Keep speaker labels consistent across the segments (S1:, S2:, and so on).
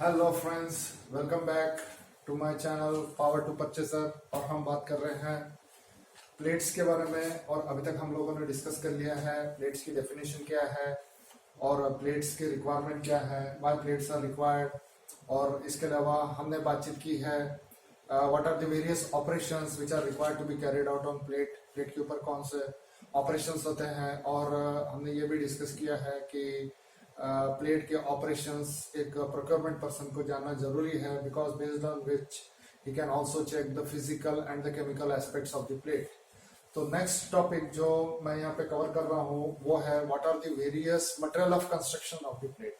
S1: Hello friends, welcome back to my channel power to purchaser. और हम बात कर रहे हैं प्लेट्स के बारे में। और अभी तक हम लोगों ने डिस्कस कर लिया है प्लेट्स की डेफिनेशन क्या है और प्लेट्स के रिक्वायरमेंट क्या है, व्हाई प्लेट्स आर रिक्वायर्ड। और इसके अलावा हमने बातचीत की है what are the various operations which are required to be carried out on plate. Plate के ऊपर कौन से ऑपरेशंस होते हैं। और हमने ये भी डिस्कस किया है कि प्लेट के ऑपरेशंस एक प्रोक्योरमेंट पर्सन को जानना जरूरी है, because based on which he can also check the physical and the chemical aspects of the plate. तो नेक्स्ट टॉपिक जो मैं यहाँ पे कवर कर रहा हूँ वो है what are the various material of construction of the plate.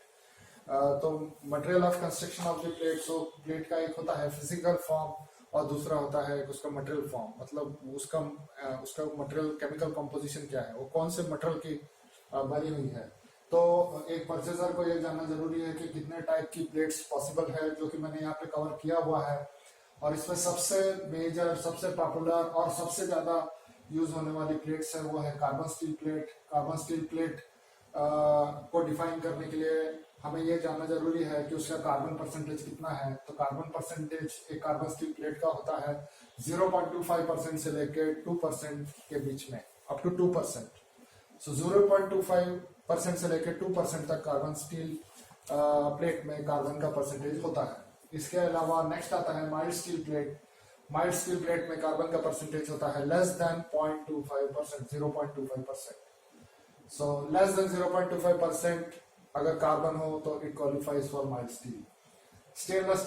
S1: तो material of construction of the plate, so plate का एक होता है फिजिकल फॉर्म और दूसरा होता है उसका मटेरियल फॉर्म, मतलब उसका मटेरियल केमिकल कंपोजिशन क्या है, वो कौन से मटेरियल की बनी हुई है। तो एक परचेजर को ये जानना जरूरी है कि कितने टाइप की प्लेट्स पॉसिबल है, जो कि मैंने यहाँ पे कवर किया हुआ है। और इसमें सबसे मेजर, सबसे पॉपुलर और सबसे ज्यादा यूज होने वाली प्लेट्स है वो है carbon steel plate. Carbon steel plate को डिफाइन करने के लिए हमें ये जानना जरूरी है कि उसका कार्बन परसेंटेज कितना है। तो कार्बन परसेंटेज एक कार्बन स्टील प्लेट का होता है 0.25% से लेकर 2% के बीच में, अप टू 2%। सो 0.25% से लेकर 2% तक कार्बन स्टील प्लेट में कार्बन का परसेंटेज होता है। इसके अलावा नेक्स्ट आता है mild steel plate. Mild steel plate में कार्बन का परसेंटेज होता है less than 0.25%, 0.25%। So less than 0.25% अगर कार्बन हो तो it qualifies for mild steel. Stainless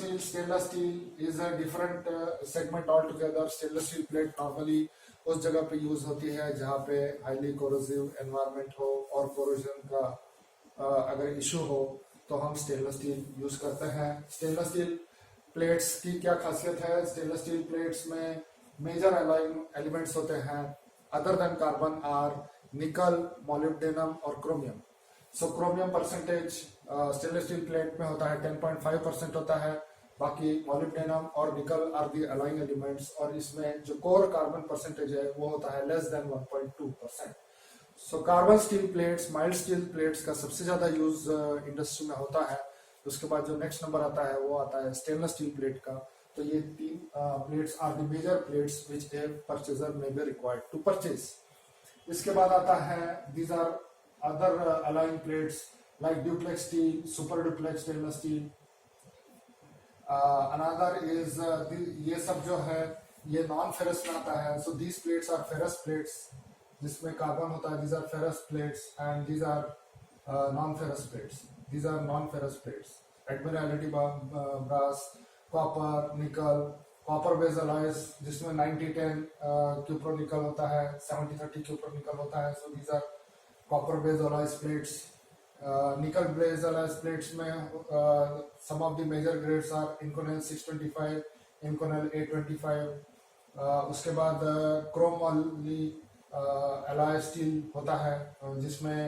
S1: steel is a different segment all together. Stainless steel plate normally उस जगह पे यूज होती है जहाँ पे हाईली कोरोसिव एनवायरनमेंट हो और कोरोजन का अगर इशू हो तो हम स्टेनलेस स्टील यूज करते हैं। स्टेनलेस स्टील प्लेट्स की क्या खासियत है? स्टेनलेस स्टील प्लेट्स में मेजर एलिमेंट्स होते हैं other than carbon are nickel, molybdenum और chromium. So chromium percentage stainless steel plate में होता है 10.5% होता है। बाकी मोलिब्डेनम और निकल आर दी अलाइंग एलिमेंट्स, और इसमें जो कोर कार्बन परसेंटेज है वो होता है less than 1.2%। So carbon steel plates, mild steel plates का सबसे ज्यादा यूज इंडस्ट्री में होता है। उसके बाद जो नेक्स्ट नंबर आता है वो आता है स्टेनलेस स्टील प्लेट का। तो ये तीन plates are the major plates which a purchaser may be required to purchase. इसके बाद आता है these are other alloying plates like duplex steel, super duplex stainless steel. Another is ये सब जो है ये नॉन फेरस में आता है। So these plates are ferrous plates जिसमें कार्बन होता है। These are ferrous plates and these are non ferrous plates. These are non ferrous plates. Admiralty brass, copper, nickel, copper based alloys जिसमें 90-10 क्यूप्रो निकल होता है, 70-30 क्यूप्रो निकल होता है। So these are copper based alloys plates. Nickel based alloys plates में some of the major grades are Inconel 625, Inconel 825। उसके बाद क्रोम वाली alloy स्टील होता है जिसमें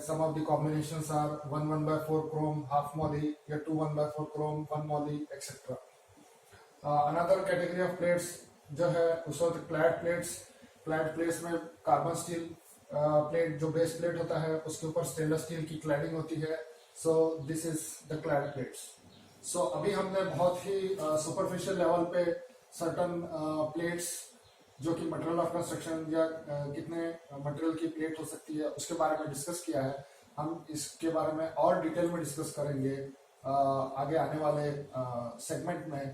S1: some of the combinations are 1/4 chrome half moly या 2/4 chrome 1 moly etc. Another category of plates जो है उसको clad plates। clad plates में कार्बन स्टील प्लेट जो बेस प्लेट होता है उसके ऊपर स्टेनलेस स्टील की क्लैडिंग होती है। So this is the clad plates. So अभी हमने बहुत ही सुपरफिशियल लेवल पे सर्टन प्लेट्स जो कि मटेरियल ऑफ कंस्ट्रक्शन या कितने मटेरियल की प्लेट हो सकती है उसके बारे में डिस्कस किया है। हम इसके बारे में और डिटेल में डिस्कस करेंगे आगे आने वाले सेगमेंट में।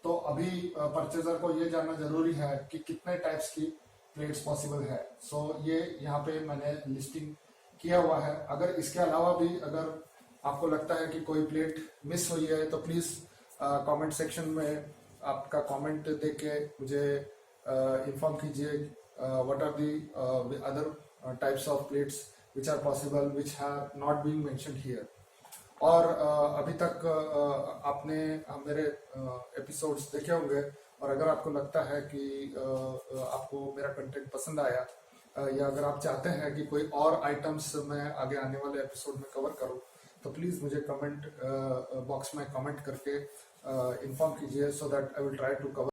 S1: तो अभी परचेजर को ये जानना जरूरी है कि कितने टाइप्स की प्लेट्स पॉसिबल है। सो ये यहाँ पे मैंने लिस्टिंग किया हुआ है। अगर इसके अलावा भी अगर आपको लगता है कि कोई प्लेट मिस हुई है तो प्लीज कमेंट सेक्शन में आपका कमेंट देके मुझे इन्फॉर्म कीजिए what are the other types of plates which are possible which have not been mentioned here. और अभी तक आपने मेरे एपिसोड्स देखे होंगे, और अगर आपको लगता है कि आपको मेरा कंटेंट पसंद आया या अगर आप चाहते हैं कि कोई और आइटम्स मैं आगे आने वाले एपिसोड में कवर करूं तो प्लीज मुझे कमेंट बॉक्स में कमेंट करके इन्फॉर्म कीजिए, so that I will try to cover